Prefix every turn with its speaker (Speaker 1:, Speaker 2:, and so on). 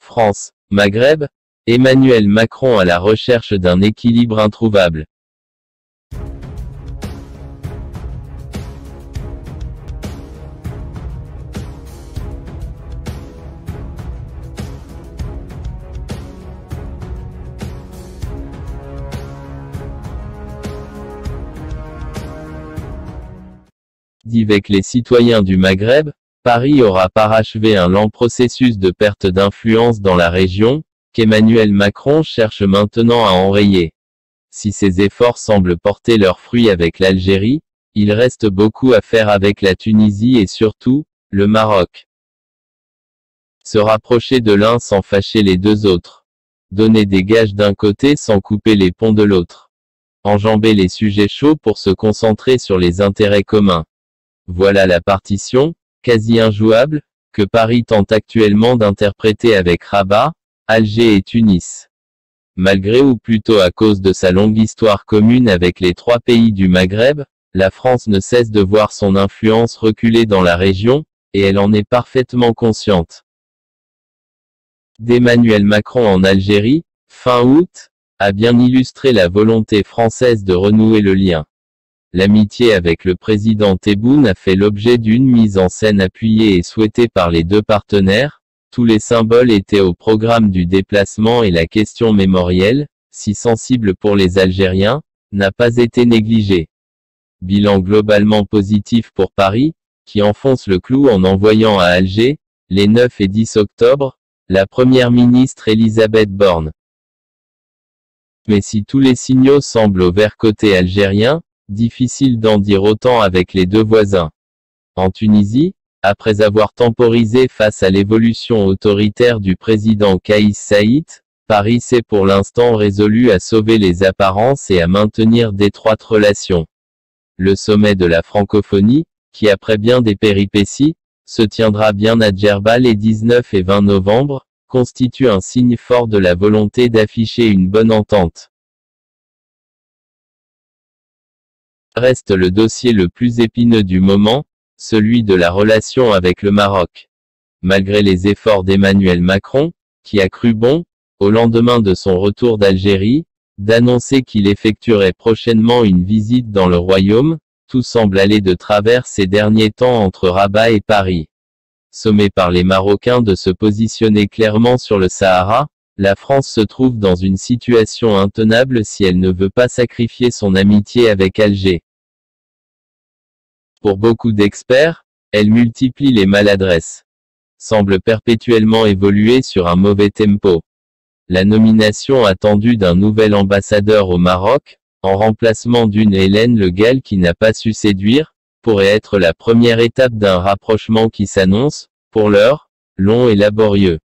Speaker 1: France, Maghreb, Emmanuel Macron à la recherche d'un équilibre introuvable. Avec les citoyens du Maghreb, Paris aura parachevé un lent processus de perte d'influence dans la région, qu'Emmanuel Macron cherche maintenant à enrayer. Si ces efforts semblent porter leurs fruits avec l'Algérie, il reste beaucoup à faire avec la Tunisie et surtout, le Maroc. Se rapprocher de l'un sans fâcher les deux autres. Donner des gages d'un côté sans couper les ponts de l'autre. Enjamber les sujets chauds pour se concentrer sur les intérêts communs. Voilà la partition, quasi injouable, que Paris tente actuellement d'interpréter avec Rabat, Alger et Tunis. Malgré ou plutôt à cause de sa longue histoire commune avec les trois pays du Maghreb, la France ne cesse de voir son influence reculer dans la région, et elle en est parfaitement consciente. D'Emmanuel Macron en Algérie, fin août, a bien illustré la volonté française de renouer le lien. L'amitié avec le président Tebboune a fait l'objet d'une mise en scène appuyée et souhaitée par les deux partenaires. Tous les symboles étaient au programme du déplacement et la question mémorielle, si sensible pour les Algériens, n'a pas été négligée. Bilan globalement positif pour Paris, qui enfonce le clou en envoyant à Alger, les 9 et 10 octobre, la première ministre Elisabeth Borne. Mais si tous les signaux semblent au vert côté algérien, difficile d'en dire autant avec les deux voisins. En Tunisie, après avoir temporisé face à l'évolution autoritaire du président Kais Saïd, Paris s'est pour l'instant résolu à sauver les apparences et à maintenir d'étroites relations. Le sommet de la francophonie, qui après bien des péripéties, se tiendra bien à Djerbel les 19 et 20 novembre, constitue un signe fort de la volonté d'afficher une bonne entente. Reste le dossier le plus épineux du moment, celui de la relation avec le Maroc. Malgré les efforts d'Emmanuel Macron, qui a cru bon, au lendemain de son retour d'Algérie, d'annoncer qu'il effectuerait prochainement une visite dans le royaume, tout semble aller de travers ces derniers temps entre Rabat et Paris. Sommée par les Marocains de se positionner clairement sur le Sahara, la France se trouve dans une situation intenable si elle ne veut pas sacrifier son amitié avec Alger. Pour beaucoup d'experts, elle multiplie les maladresses. Semble perpétuellement évoluer sur un mauvais tempo. La nomination attendue d'un nouvel ambassadeur au Maroc, en remplacement d'une Hélène Le Gall qui n'a pas su séduire, pourrait être la première étape d'un rapprochement qui s'annonce, pour l'heure, long et laborieux.